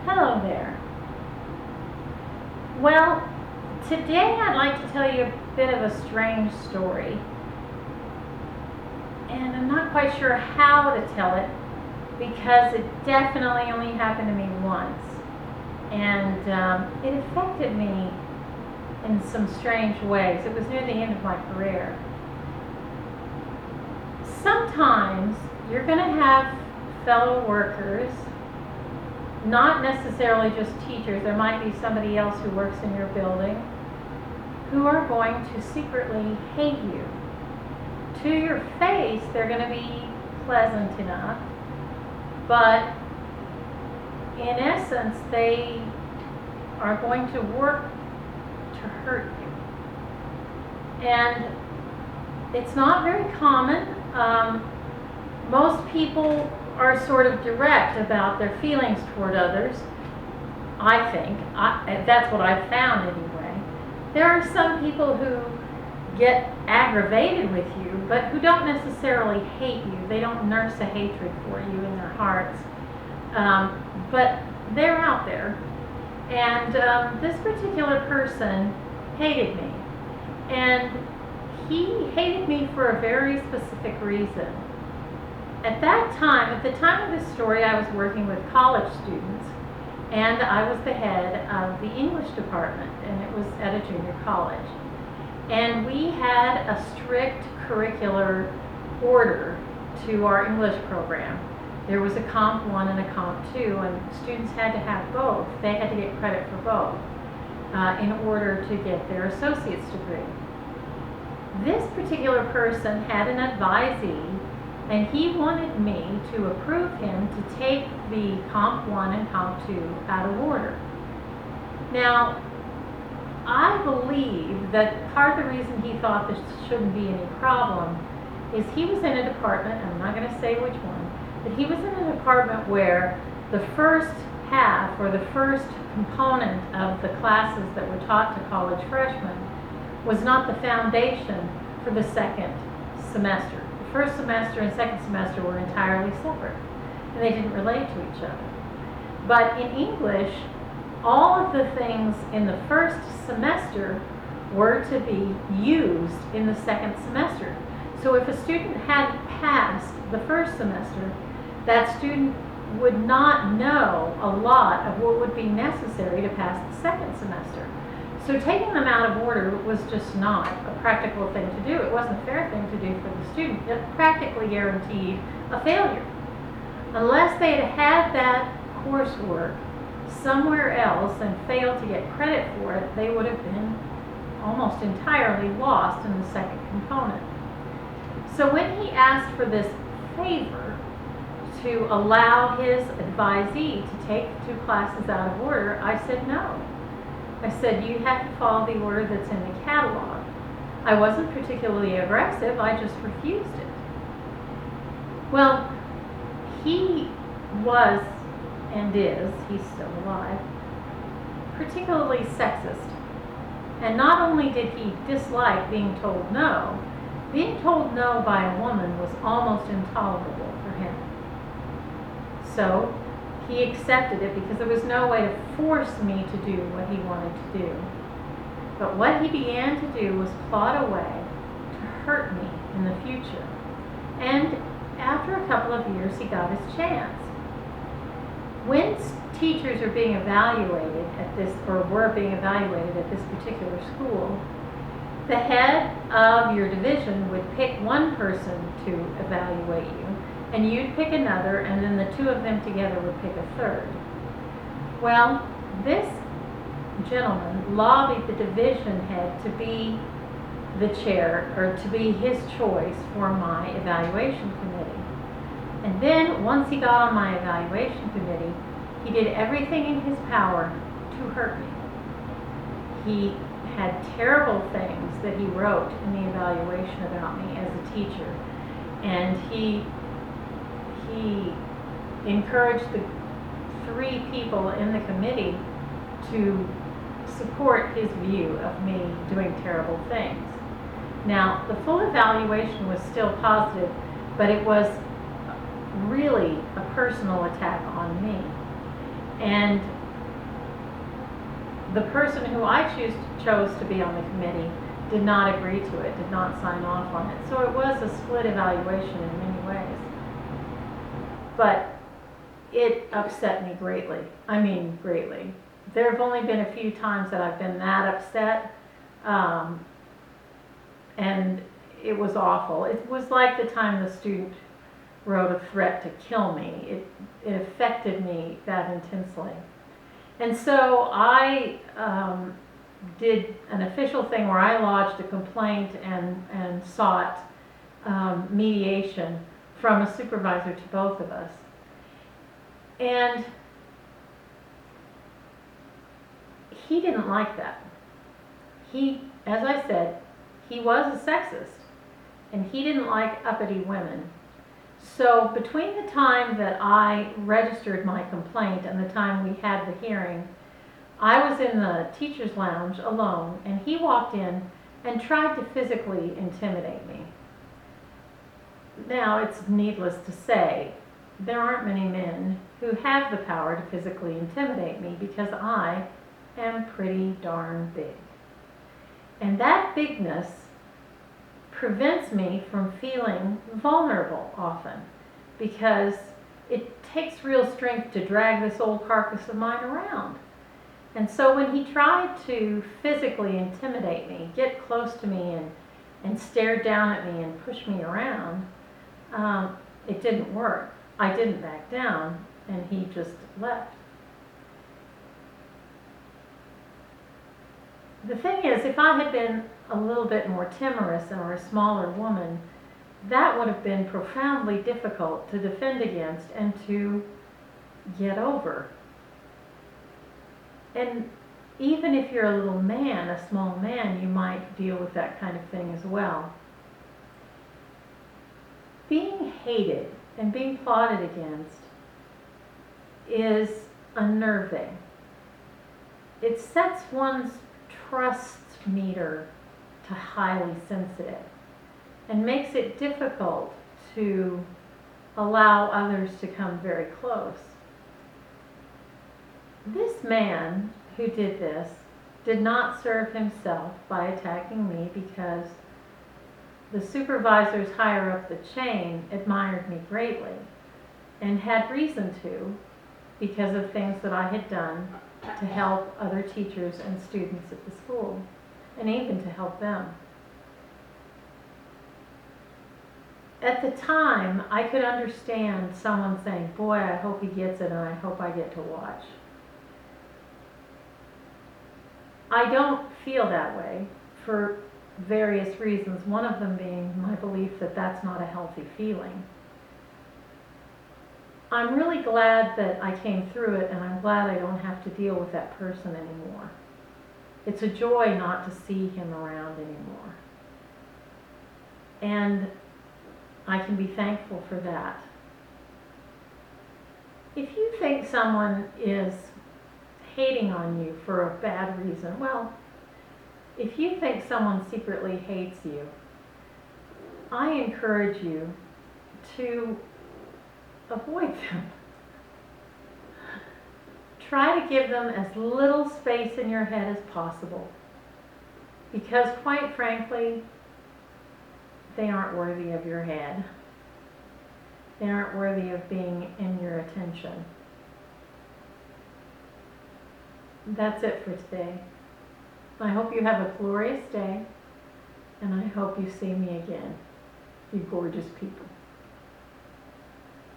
Hello there. Well, today I'd like to tell you a bit of a strange story. And I'm not quite sure how to tell it because it definitely only happened to me once. And it affected me in some strange ways. It was near the end of my career. Sometimes you're going to have fellow workers, not necessarily just teachers, there might be somebody else who works in your building, who are going to secretly hate you. To your face, they're going to be pleasant enough, but in essence, they are going to work to hurt you. And it's not very common. Most people are sort of direct about their feelings toward others, I think. That's what I've found anyway. There are some people who get aggravated with you, but who don't necessarily hate you. They don't nurse a hatred for you in their hearts. But they're out there. And this particular person hated me. And he hated me for a very specific reason. At the time of this story, I was working with college students, and I was the head of the English department, and it was at a junior college. And we had a strict curricular order to our English program. There was a Comp 1 and a Comp 2, and students had to have both. They had to get credit for both in order to get their associate's degree. This particular person had an advisee, and he wanted me to approve him to take the Comp 1 and Comp 2 out of order. Now, I believe that part of the reason he thought there shouldn't be any problem is he was in a department, I'm not going to say which one, but he was in a department where the first half or the first component of the classes that were taught to college freshmen was not the foundation for the second semester. The first semester and second semester were entirely separate, and they didn't relate to each other. But in English, all of the things in the first semester were to be used in the second semester. So if a student hadn't passed the first semester, that student would not know a lot of what would be necessary to pass the second semester. So taking them out of order was just not a practical thing to do. It wasn't a fair thing to do for the student. It practically guaranteed a failure. Unless they had had that coursework somewhere else and failed to get credit for it, they would have been almost entirely lost in the second component. So when he asked for this favor to allow his advisee to take 2 classes out of order, I said no. I said, you have to follow the order that's in the catalog. I wasn't particularly aggressive, I just refused it. Well, he was, and is, he's still alive, particularly sexist. And not only did he dislike being told no by a woman was almost intolerable for him. So he accepted it because there was no way to force me to do what he wanted to do. But what he began to do was plot a way to hurt me in the future. And after a couple of years, he got his chance. When teachers are being evaluated at this, or were being evaluated at this particular school, the head of your division would pick one person to evaluate you, and you'd pick another, and then the 2 of them together would pick a third. Well, this gentleman lobbied the division head to be the chair, or to be his choice for my evaluation committee. And then, once he got on my evaluation committee, he did everything in his power to hurt me. He had terrible things that he wrote in the evaluation about me as a teacher. And he encouraged the 3 people in the committee to support his view of me doing terrible things. Now, the full evaluation was still positive, but it was really a personal attack on me. And the person who I chose to be on the committee did not agree to it, did not sign off on it. So it was a split evaluation in many ways. But it upset me greatly. I mean, greatly. There have only been a few times that I've been that upset, and it was awful. It was like the time the student wrote a threat to kill me. It affected me that intensely. And so I did an official thing where I lodged a complaint and sought mediation from a supervisor to both of us. And he didn't like that. He, as I said, he was a sexist, and he didn't like uppity women. So between the time that I registered my complaint and the time we had the hearing, I was in the teacher's lounge alone, and he walked in and tried to physically intimidate me. Now, it's needless to say, there aren't many men who have the power to physically intimidate me because I am pretty darn big. And that bigness prevents me from feeling vulnerable often, because it takes real strength to drag this old carcass of mine around. And so when he tried to physically intimidate me, get close to me and stare down at me and push me around, it didn't work. I didn't back down, and he just left. The thing is, if I had been a little bit more timorous or a smaller woman, that would have been profoundly difficult to defend against and to get over. And even if you're a little man, a small man, you might deal with that kind of thing as well. Being hated and being plotted against is unnerving. It sets one's trust meter to highly sensitive and makes it difficult to allow others to come very close. This man who did this did not serve himself by attacking me, because the supervisors higher up the chain admired me greatly and had reason to, because of things that I had done to help other teachers and students at the school, and even to help them. At the time, I could understand someone saying, "Boy, I hope he gets it, and I hope I get to watch." I don't feel that way for various reasons, one of them being my belief that that's not a healthy feeling. I'm really glad that I came through it, and I'm glad I don't have to deal with that person anymore. It's a joy not to see him around anymore. And I can be thankful for that. If you think someone is hating on you for a bad reason, well, if you think someone secretly hates you, I encourage you to avoid them. Try to give them as little space in your head as possible, because quite frankly, they aren't worthy of your head. They aren't worthy of being in your attention. That's it for today. I hope you have a glorious day, and I hope you see me again, you gorgeous people.